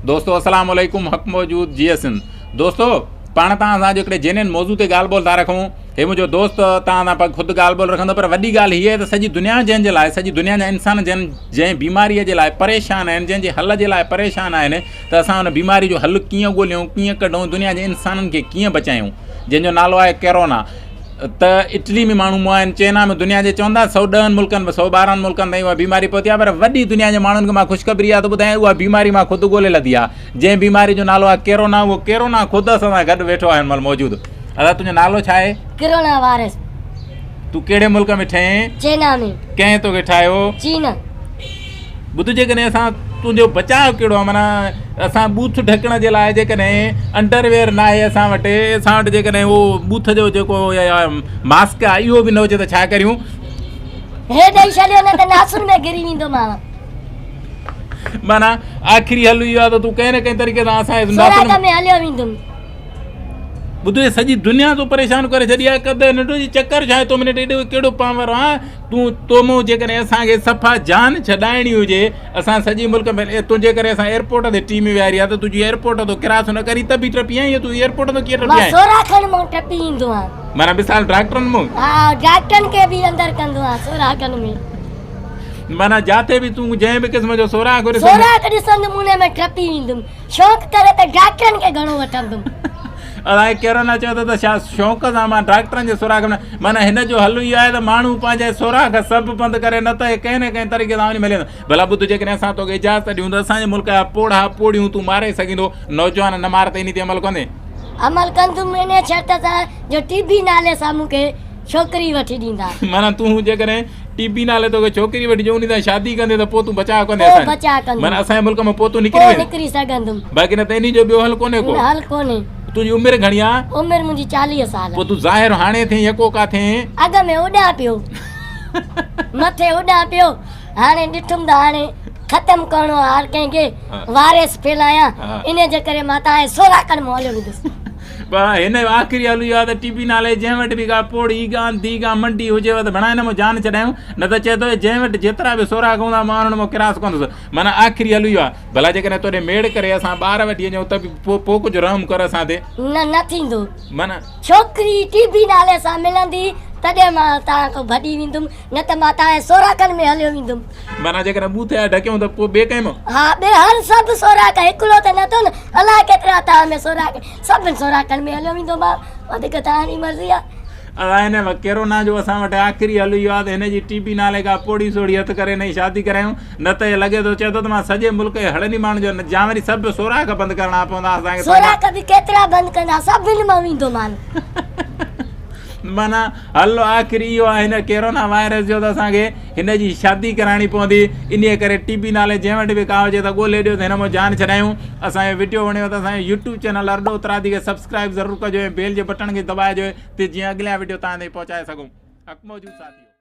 दोस्तों अस्सलाम वालेकुम, हक़ मौजूद जी सिंध। दोस्तों पाण तव्हां सां हिकिड़े जेन्युइन मौज़ू ते ॻाल्हि ॿोल था रखूं। हे मुंहिंजो दोस्त तव्हां सां ख़ुदि ॻाल्हि ॿोल रखंदो, पर वॾी ॻाल्हि हीअ आहे त सॼी दुनिया जंहिंजे लाइ, सॼी दुनिया जा इंसान जंहिं बीमारीअ जे लाइ परेशान आहिनि, जंहिंजे हल जे लाइ परेशान आहिनि, त असां हुन बीमारी जो हल कीअं ॻोल्हियूं, कीअं कढूं, दुनिया जे इंसाननि खे कीअं बचायूं, जंहिंजो नालो आहे कोरोना। त इटली में माण्हू मुआ आहिनि, चाइना में, दुनिया जे चवंदा 110 मुल्कनि में, 112 मुल्कनि ताईं उहा बीमारी पहुती आहे। पर वॾी दुनिया जे माण्हुनि खे मां ख़ुशख़बरी आहे त ॿुधायां, उहा बीमारी मां ख़ुदि ॻोल्हे लधी आहे। जंहिं बीमारी जो नालो आहे कोरोना, उहो कोरोना ख़ुदि असां सां गॾु वेठो आहे हिन महिल मौजूदु। अदा तुंहिंजो नालो छा आहे? Corona virus. तूं कहिड़े मुल्क में ठहीं? चाइना में। कंहिं तोखे ठाहियो? चीन। ॿुध, जेकॾहिं असां तुंहिंजो बचाव कहिड़ो आहे, माना असां बूथ ढकण जे लाइ जेकॾहिं अंडरवेयर न आहे असां वटि जेकॾहिं उहो बूथ जो जेको मास्क आहे इहो बि न हुजे त छा करियूं? हे ॾेई छॾियो न त नासुर में गिरी वेंदो मां। माना आख़िरी हल इहो आहे त तूं कंहिं न कंहिं तरीक़े सां असांजे सोराख़ में हलियो वेंदुमि। ॿुध, सॼी दुनिया तो परेशान करे छॾी आहे। कदे नंढो जी चकर छा आहे तो मिनट एॾो कहिड़ो पावर आहे तूं तोमो जेकॾहिं असांखे सफ़ा जान छॾाइणी हुजे, असां सॼी मुल्क में तुंहिंजे करे असां एयरपोर्ट ते टीम विहारी आहे त तुंहिंजी एयरपोर्ट तो किरास न करी त बि टपी आई, तूं एयरपोर्ट तो कीअं टपी आई? सोराख़नि मां टपी ईंदो आहियां। माना मिसाल डॉक्टरनि मां? हा, डॉक्टरनि खे बि अंदरि कंदो आहियां सोराख़नि में। माना जाते बि तूं जंहिं बि क़िस्म जो सोराख़ ॾिसंदुमि उन में टपी वेंदुमि। शौक़ु करे त डॉक्टरनि खे घणो वठंदुमि। अलाए कोरोना चयो त छा शौक़ु सां मां डॉक्टरनि जे सोराख़ में? माना हिन जो हल इहो आहे त माण्हू पंहिंजे सोराख़ सभु बंदि करे, न त कंहिं न कंहिं तरीक़े सां वञी मिले। भला ॿुध, जेकॾहिं असां तोखे इजाज़त ॾियूं त असांजे मुल्क जा पोड़ा पोड़ियूं तूं मारे सघंदो, नौजवान न मार, त इन ते अमल कंदे? अमल कंदुमि इन शर्त सां जो टीबी नाले सां मूंखे छोकिरी वठी ॾींदा। माना तूं जेकॾहिं टीबी नाले तोखे छोकिरी वठी ॾियूं उन सां शादी कंदे त पोइ तूं बचाव कंदे? बचाव कंदुमि। माना असांजे मुल्क में पोइ तूं निकिरी सघंदुमि, बाक़ी न त इन जो ॿियो हल कोन्हे को? हल कोन्हे। तुंहिंजी उमिरि घणी आहे? उमिरि मुंहिंजी 40 साल। पोइ तूं ज़ाहिर हाणे थी यको का थी? अॻ में उॾां पियो, मथे उॾां पियो, हाणे ॾिठुमि त हाणे ख़तमु करिणो आहे हर कंहिंखे, वायरस फैलायां, इन जे करे मां तव्हांजे सोराख़नि में हलियो वेंदुसि। हिन जो आख़िरी हल इहो आहे त टीबी नाले जंहिं वटि बि का पोड़ी गां दी गां मंडी हुजेव त भणाए न मूं जान छॾायूं, न त चए थो जंहिं वटि जेतिरा बि सोराख़ हूंदा मां हुन में किरास कंदुसि। माना आख़िरी हल इहो आहे। भला जेकॾहिं तोॾे मेड़ करे असां ॿार वठी वञूं त बि पोइ कुझु रहम कर असां ते? न थींदो। माना छोकिरी टीबी नाले सां मिलंदी तॾहिं मां तव्हां खां भॼी वेंदुमि, न त मां तव्हांजे सोराख़नि में हलियो वेंदुमि। माना जेकॾहिं बूथ जा ढकियूं त पोइ ॿिए कंहिं में? हा, ॿिए हर सभु सोराख़, हिकिड़ो त नथो न, अलाए केतिरा तव्हां में सोराख़, सभिनि सोराख़नि में हलियो वेंदो मां, वधीक तव्हांजी मर्ज़ी आहे। अलाए हिन कोरोना जो असां वटि आख़िरी हल इहो आहे त हिन जी टीबी नाले खां पोड़ी सोड़ी हथु करे हिन जी शादी करायूं, न त लॻे थो चए थो त मां सॼे मुल्क जे हड़नी माण्हुनि जो जां वरी सभु सोराख़ बंदि करणा पवंदा असांखे। सोराख़ बि केतिरा बंदि कंदा, सभिनि मां वेंदो मां। माना हल आख़िरी इहो आहे हिन कोरोना वायरस जो त असांखे हिन जी शादी कराइणी पवंदी। इन करे टीबी नाले जंहिं वटि बि का हुजे त ॻोल्हे ॾियो त हिन मां जान छॾायूं। असांजो वीडियो वणियो त असांजे यूट्यूब चैनल अरडो उतरादी खे सब्सक्राइब ज़रूरु कजो ऐं बेल जे बटन खे दॿाइजो त जीअं अॻियां वीडियो तव्हां ताईं पहुचाए सघूं। हक़ मौजूद साथी।